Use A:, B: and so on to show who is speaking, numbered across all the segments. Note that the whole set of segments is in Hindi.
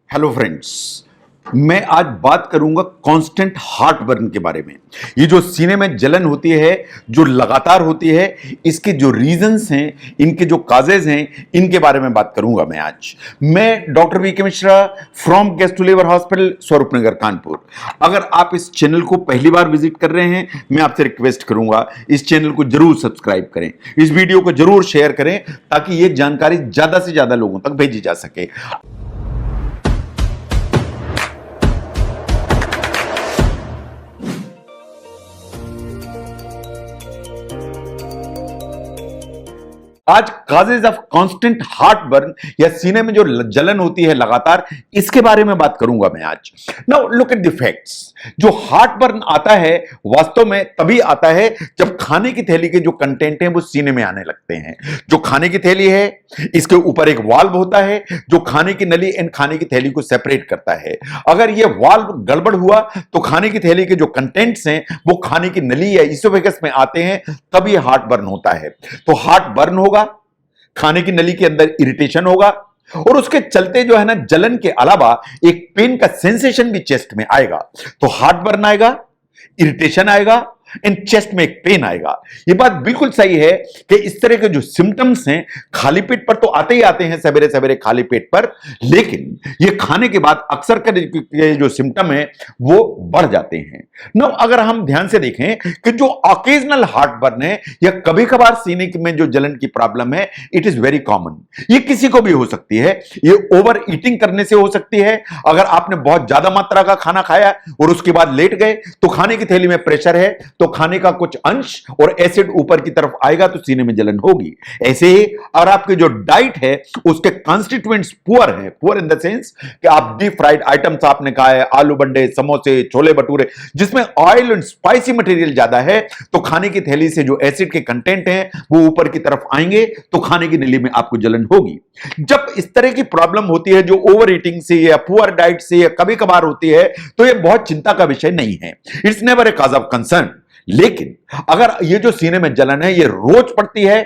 A: हेलो फ्रेंड्स, मैं आज बात करूंगा कांस्टेंट हार्ट बर्न के बारे में। ये जो सीने में जलन होती है, जो लगातार होती है, इसके जो रीजंस हैं, इनके जो काजेज हैं, इनके बारे में बात करूंगा मैं आज। मैं doctor V K Mishra from guest liver hospital, Swaroopnagar, Kanpur. अगर आप इस चैनल को पहली बार विजिट कर रहे हैं, मैं आपसे रिक्वेस्ट करूंगा इस चैनल को जरूर सब्सक्राइब करें, इस वीडियो को जरूर शेयर करें ताकि ये जानकारी ज्यादा से ज्यादा लोगों तक भेजी जा सके। आज causes of constant heart burn या सीने में जो जलन होती है लगातार, इसके बारे में बात करूंगा मैं आज। Now look at the facts. जो हार्ट बर्न आता है वास्तव में तभी आता है जब खाने की थैली के जो कंटेंट हैं वो सीने में आने लगते हैं। जो खाने की थैली है, इसके ऊपर एक वाल्व होता है जो खाने की नली एंड खाने की थैली को सेपरेट करता है। अगर ये वाल्व गड़बड़ हुआ तो खाने की थैली के जो कंटेंट्स हैं वो खाने की नली या इसोफेगस में आते हैं, तब ये हार्ट बर्न होता है। तो हार्ट बर्न होगा, खाने की नली के अंदर इरिटेशन होगा और उसके चलते जो है ना, जलन के अलावा एक पेन का सेंसेशन भी चेस्ट में आएगा। तो हार्ट बर्न आएगा, इरिटेशन आएगा एंड चेस्ट में एक पेन आएगा। ये बात बिल्कुल सही है कि इस तरह के जो सिम्टम्स हैं खाली पेट पर तो आते ही आते हैं, सवेरे सवेरे खाली पेट पर, लेकिन ये खाने के बाद अक्सर के जो सिम्टम है वो बढ़ जाते हैं। नो, अगर हम ध्यान से देखें कि जो ऑकेजनल हार्ट बर्न है या कभी कभार सीने में जो जलन की प्रॉब्लम है, इट इज वेरी कॉमन। ये किसी को भी हो सकती है। ये ओवर ईटिंग करने से हो सकती है। अगर आपने बहुत ज्यादा मात्रा का खाना खाया और उसके बाद लेट गए तो खाने की थैली में प्रेशर है, तो खाने का कुछ अंश और एसिड ऊपर की तरफ आएगा तो सीने में जलन होगी। ऐसे ही अगर आपके जो डाइट है उसके कॉन्स्टिट्यूएंट्स पुअर है, पुअर इन द सेंस कि आप डीप फ्राइड आइटम्स आपने खाया है, आलू बंडे, समोसे, छोले भटूरे, जिसमें ऑयल एंड स्पाइसी मटेरियल ज्यादा है, तो खाने की थैली से जो एसिड के कंटेंट हैं वो ऊपर की तरफ आएंगे तो खाने की नली में आपको जलन होगी। जब इस तरह की प्रॉब्लम होती है जो ओवर ईटिंग से या पुअर डाइट से या कभी कभार होती है, तो यह बहुत चिंता का विषय नहीं है। It's never a cause of concern. लेकिन अगर ये जो सीने में जलन है ये रोज पड़ती है,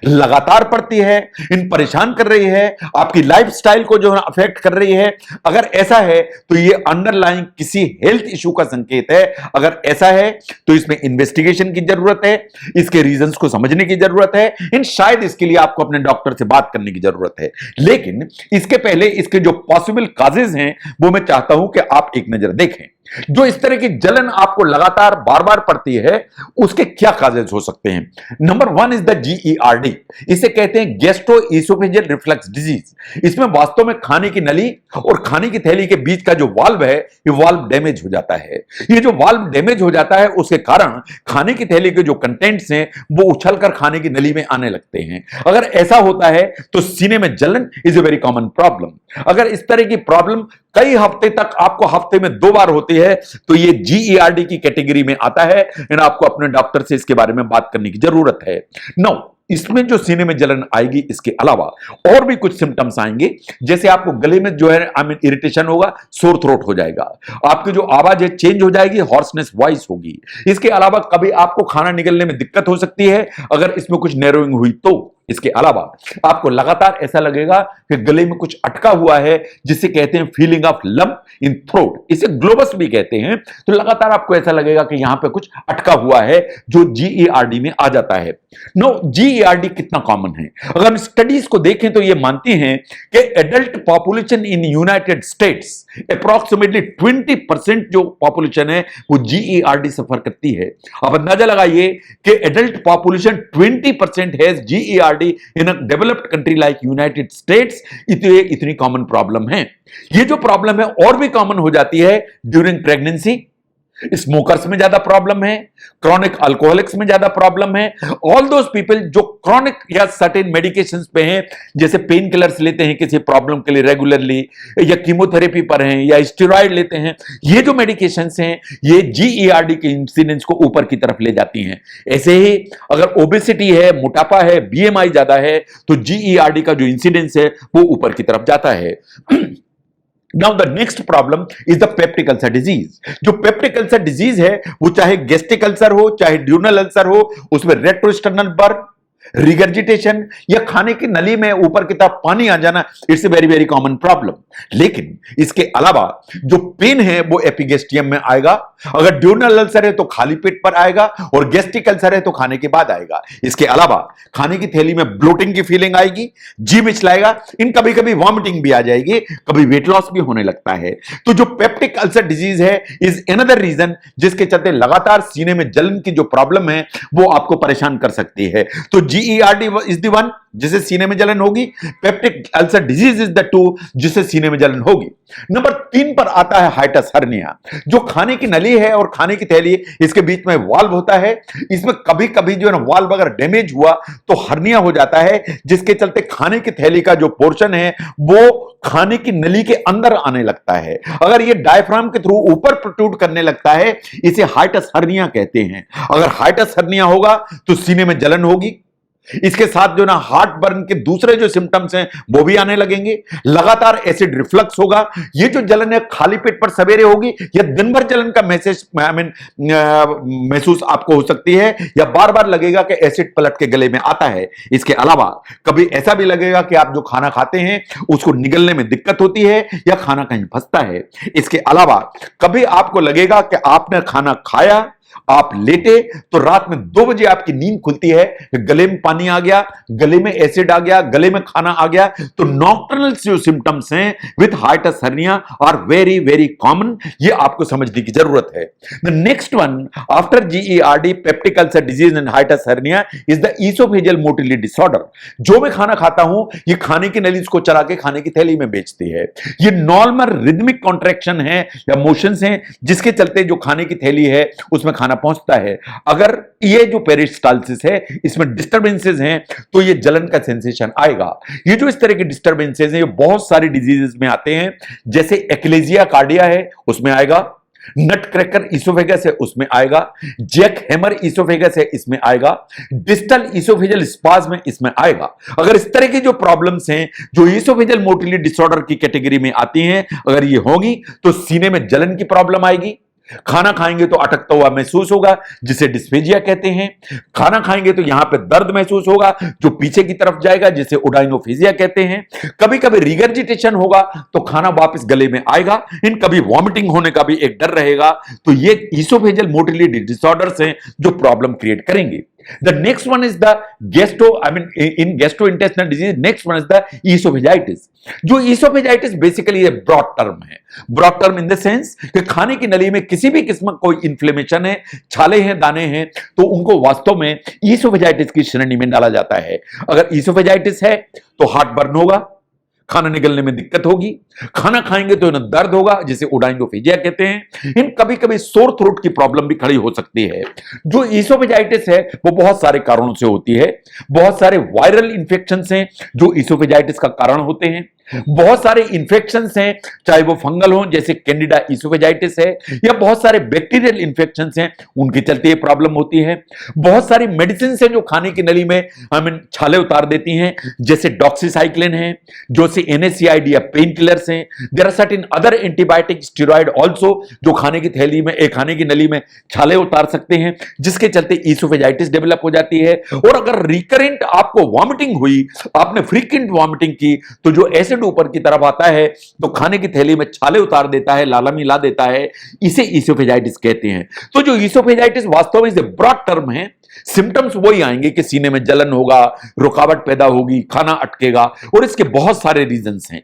A: लगातार पड़ती है, इन परेशान कर रही है, आपकी लाइफस्टाइल को जो है अफेक्ट कर रही है, अगर ऐसा है तो ये अंडरलाइंग किसी हेल्थ इशू का संकेत है। अगर ऐसा है तो इसमें इन्वेस्टिगेशन की जरूरत है, इसके रीजंस को समझने की जरूरत है, इन शायद इसके लिए आपको अपने डॉक्टर से बात करने की जरूरत है। लेकिन इसके पहले इसके जो पॉसिबल काजेज हैं वो मैं चाहता हूं कि आप एक नजर देखें। जो इस तरह की जलन आपको लगातार बार बार पड़ती है उसके क्या काजेज हो सकते हैं। Number 1 is the GERD। इसे कहते हैं गैस्ट्रो इसोफेजियल रिफ्लक्स डिजीज। इसमें वास्तव में खाने की नली और खाने की थैली के बीच का जो वाल्व है, ये वाल्व डैमेज हो जाता है। ये जो वाल्व डैमेज हो जाता है उसके कारण खाने की थैली के जो कंटेंट्स हैं वो उछलकर खाने की नली में आने लगते हैं। अगर ऐसा होता है तो सीने में जलन is a very common problem. अगर इस तरह की प्रॉब्लम कई हफ्ते तक आपको हफ्ते में 2 बार होती है तो ये GERD की कैटेगरी में आता है और आपको अपने डॉक्टर से इसके बारे में बात करने की जरूरत है। नो, इसमें जो सीने में जलन आएगी, इसके अलावा और भी कुछ सिम्टम्स आएंगे, जैसे आपको गले में जो है इरिटेशन होगा, सोर थ्रोट हो जाएगा, आपकी जो आवाज है चेंज हो जाएगी, हॉर्सनेस वॉइस होगी। इसके अलावा कभी आपको खाना निगलने में दिक्कत हो सकती है अगर इसमें कुछ नैरोइंग हुई तो। इसके अलावा आपको लगातार ऐसा लगेगा कि गले में कुछ अटका हुआ है, जिसे कहते हैं feeling of lump in throat, इसे ग्लोबस भी कहते हैं। तो लगातार आपको ऐसा लगेगा कि यहां पे कुछ अटका हुआ है, जो GERD में आ जाता है। नो, GERD कितना कॉमन है? अगर हम स्टडीज को देखें तो ये मानती हैं कि adult population in United states approximately 20% जो पॉपुलेशन है वो GERD सफर करती है। अब अंदाजा लगाइए कि एडल्ट पॉपुलेशन 20% है GERD in a developed country like United states. इतनी कॉमन प्रॉब्लम है। ये जो प्रॉब्लम है और भी कॉमन हो जाती है ड्यूरिंग प्रेगनेंसी। स्मोकर्स में ज्यादा प्रॉब्लम है, क्रॉनिक अल्कोहलिक्स में ज्यादा प्रॉब्लम है, ऑल दोज पीपल जो क्रॉनिक या सर्टेन मेडिकेशंस पे हैं, जैसे पेन किलर्स लेते हैं किसी प्रॉब्लम के लिए रेगुलरली, या कीमोथेरेपी पर हैं, या स्टेरॉइड लेते हैं, ये जो मेडिकेशंस हैं ये GERD के इंसिडेंस को ऊपर की तरफ ले जाती हैं। ऐसे ही अगर ओबेसिटी है, मोटापा है, BMI ज्यादा है, तो GERD का जो इंसिडेंस है वो ऊपर की तरफ जाता है। Now the next problem is the peptic ulcer disease. जो पेप्टिक अल्सर डिजीज है वो चाहे गैस्ट्रिक अल्सर हो, चाहे ड्यूनल अल्सर हो, उसमें रेट्रोस्टर्नल बर्न, रिगर्जिटेशन या खाने की नली में ऊपर की तरफ पानी आ जाना, it's a very very common problem. लेकिन इसके अलावा जो पेन है वो एपिगेस्ट्रियम में आएगा, अगर ड्यूनल अल्सर है तो खाली पेट पर आएगा, और गैस्ट्रिक अल्सर है तो खाने के बाद आएगा। इसके अलावा खाने की थैली में ब्लोटिंग की फीलिंग आएगी, जी मिचलाएगा, इन कभी कभी वॉमिटिंग भी आ जाएगी, कभी वेट लॉस भी होने लगता है। तो जो पेप्टिक अल्सर डिजीज है इज अनदर रीजन जिसके चलते लगातार सीने में जलन की जो प्रॉब्लम है वो आपको परेशान कर सकती है। तो GERD इज द वन जिससे सीने में जलन होगी, peptic ulcer disease is the two जिससे सीने में जलन होगी। नंबर 3 पर आता है हाइटस हर्निया, जो खाने की नली है और खाने की थैली, इसके बीच में वाल्व होता है। इसमें कभी कभी जो है ना वाल्व अगर डैमेज हुआ तो हर्निया हो जाता है, जिसके चलते खाने की थैली का जो पोर्शन है वो खाने की नली के अंदर आने लगता है। अगर ये डायफ्राम के थ्रू ऊपर प्रोट्रूड करने लगता है, इसे हाइटस हर्निया कहते हैं। अगर हाइटस हर्निया होगा तो सीने में जलन होगी। इसके साथ जो ना हार्ट बर्न के दूसरे जो सिम्टम्स हैं वो भी आने लगेंगे। लगातार एसिड रिफ्लक्स होगा। ये जो जलन है खाली पेट पर सवेरे होगी या दिन भर जलन का महसूस आपको हो सकती है, या बार बार लगेगा कि एसिड पलट के गले में आता है। इसके अलावा कभी ऐसा भी लगेगा कि आप जो खाना खाते हैं उसको निगलने में दिक्कत होती है या खाना कहीं फंसता है। इसके अलावा कभी आपको लगेगा कि आपने खाना खाया, आप लेटे तो रात में 2 बजे आपकी नींद खुलती है, गले में पानी आ गया, गले में एसिड आ गया, गले में खाना आ गया। तो नॉक्टर्नल जो सिम्टम्स हैं with hiatus hernia are very very common, ये आपको समझने की जरूरत है। The next one after GERD, peptic ulcer disease and hiatus hernia is the oesophageal motility disorder. जो मैं खाना खाता हूं ये खाने की नली को चला के खाने की थैली में बेचती है। ये नॉर्मल रिदमिक कॉन्ट्रैक्शन है या मोशंस हैं जिसके चलते जो खाने की थैली है उसमें खाना पहुंचता है। अगर ये जो पेरिस्टाल्सिस है इसमें डिस्टर्बेंसेस हैं तो ये जलन का सेंसेशन आएगा। ये जो इस तरह के डिस्टर्बेंसेस हैं ये बहुत सारी डिजीजेस में आते हैं, जैसे एक्लेजिया कार्डिया है उसमें आएगा, नट क्रैकर इसोफेगस है उसमें आएगा, जैक हैमर इसोफेगस है इसमें आएगा, डिस्टल इसोफेजियल स्पाज्म इसमें आएगा। अगर इस तरह की जो प्रॉब्लम्स हैं जो इसोफेजियल मोटिलिटी डिसऑर्डर की कैटेगरी में आती हैं, अगर ये होगी तो सीने में जलन की प्रॉब्लम आएगी। खाना खाएंगे तो अटकता हुआ महसूस होगा जिसे डिस्फेजिया कहते हैं। खाना खाएंगे तो यहां पे दर्द महसूस होगा जो पीछे की तरफ जाएगा जिसे ओडाइनोफेजिया कहते हैं। कभी कभी रिगर्जिटेशन होगा तो खाना वापस गले में आएगा। इन कभी वॉमिटिंग होने का भी एक डर रहेगा। तो ये इसोफेजियल मोटिलिटी डिसऑर्डर्स हैं जो प्रॉब्लम क्रिएट करेंगे। The next one is the in gastrointestinal disease, next one is the esophagitis. जो esophagitis basically एक broad term है। broad term in the sense कि खाने की नली में किसी भी किस्म कोई इन्फ्लेमेशन है, छाले हैं, दाने हैं, तो उनको वास्तव में esophagitis की श्रेणी में डाला जाता है। अगर esophagitis है तो हार्ट बर्न होगा, खाना निगलने में दिक्कत होगी, खाना खाएंगे तो इन्हें दर्द होगा जिसे ओडाइनोफेजिया कहते हैं। इन कभी कभी सोर थ्रोट की प्रॉब्लम भी खड़ी हो सकती है। जो इसोफेजाइटिस है वो बहुत सारे कारणों से होती है। बहुत सारे वायरल इंफेक्शंस हैं जो इसोफेजाइटिस का कारण होते हैं। बहुत सारे इंफेक्शंस हैं चाहे वो फंगल हो जैसे कैंडिडा इसोफेजाइटिस है, या बहुत सारे बैक्टीरियल इंफेक्शंस हैं उनके चलते ये प्रॉब्लम होती है। बहुत सारी मेडिसिन हैं जो खाने की नली में छाले उतार देती हैं, जैसे डॉक्सीसाइक्लिन है, जो से NSAID या पेन किलर्स हैं। There are certain other antibiotic steroid also जो खाने की थैली में खाने की नली में छाले उतार सकते हैं, जिसके चलते इसोफेजाइटिस डेवलप हो जाती है। और अगर रिकरेंट आपको वॉमिटिंग हुई, आपने फ्रीक्वेंट वॉमिटिंग की, तो जो एसिड ऊपर की तरफ आता है तो खाने की थैली में छाले उतार देता है, लाला मिला देता है, इसे इसोफेजाइटिस कहते हैं। तो जो इसोफेजाइटिस वास्तव में इसे ब्रॉड टर्म है। सिम्टम्स वही आएंगे कि सीने में जलन होगा, रुकावट पैदा होगी, खाना अटकेगा, और इसके बहुत सारे रीजंस हैं।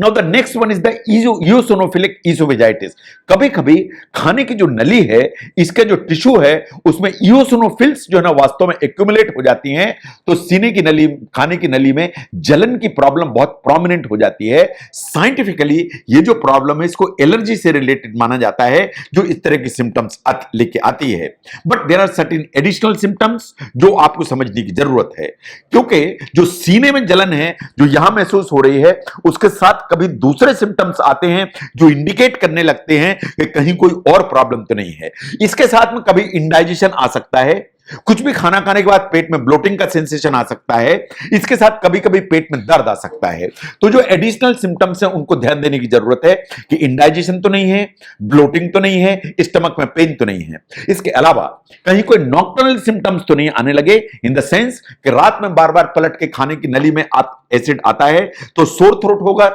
A: Now the next one is the eosinophilic esophagitis। कभी कभी खाने की जो नली है इसका जो टिश्यू है उसमें इओसिनोफिल्स जो है ना वास्तव में एक्यूमुलेट हो जाती हैं, तो सीने की नली, खाने की नली में जलन की प्रॉब्लम बहुत प्रोमिनेंट हो जाती है। साइंटिफिकली ये जो प्रॉब्लम है इसको एलर्जी से रिलेटेड माना जाता है जो इस तरह की सिम्टम्स लेके आती है। But there are certain additional symptoms जो आपको समझने की जरूरत है, क्योंकि जो सीने में जलन है जो यहां महसूस हो रही है उसके साथ कभी दूसरे सिम्टम्स आते हैं जो इंडिकेट करने लगते हैं कि कहीं कोई और प्रॉब्लम तो नहीं है। इसके साथ में कभी इंडाइजेशन आ सकता है, कुछ भी खाना खाने के बाद पेट में ब्लोटिंग का सेंसेशन आ सकता है, इसके साथ कभी कभी पेट में दर्द आ सकता है। तो जो एडिशनल सिम्टम्स हैं उनको ध्यान देने की जरूरत है कि इंडाइजेशन तो नहीं है, ब्लोटिंग तो नहीं है, स्टमक में पेन तो नहीं है। इसके अलावा कहीं कोई नॉक्टर्नल सिम्टम्स तो नहीं आने लगे, इन द सेंस कि रात में बार बार पलट के खाने की नली में एसिड आता है तो सोर थ्रोट होगा,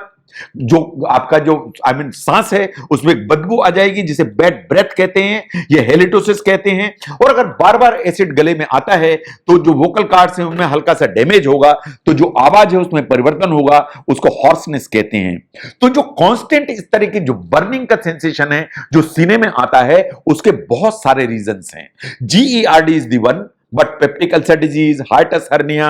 A: जो आपका जो सांस है उसमें बदबू आ जाएगी जिसे बैड ब्रेथ कहते हैं, ये हेलिटोसिस कहते हैं। और अगर बार बार एसिड गले में आता है तो जो वोकल कार्ड्स हैं उनमें हल्का सा डैमेज होगा, तो जो आवाज है उसमें परिवर्तन होगा, उसको हॉर्सनेस कहते हैं। तो जो कांस्टेंट इस तरह की जो बर्निंग का सेंसेशन है जो सीने में आता है, उसके बहुत सारे रीजंस हैं। GERD is the one, but peptic ulcer disease, hearts hernia,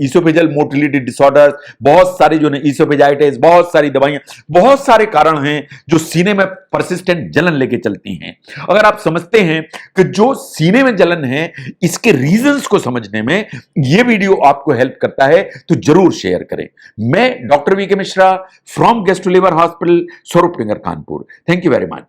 A: oesophageal motility disorder, बहुत सारी जो इसोफेजाइटिस, बहुत सारी दवाइयां, बहुत सारे कारण हैं जो सीने में परसिस्टेंट जलन लेके चलती हैं। अगर आप समझते हैं कि जो सीने में जलन है इसके रीजंस को समझने में यह वीडियो आपको हेल्प करता है तो जरूर शेयर करें। मैं doctor VK Mishra from guest liver Hospital, Swaroop Nagar, Kanpur. Thank you very much.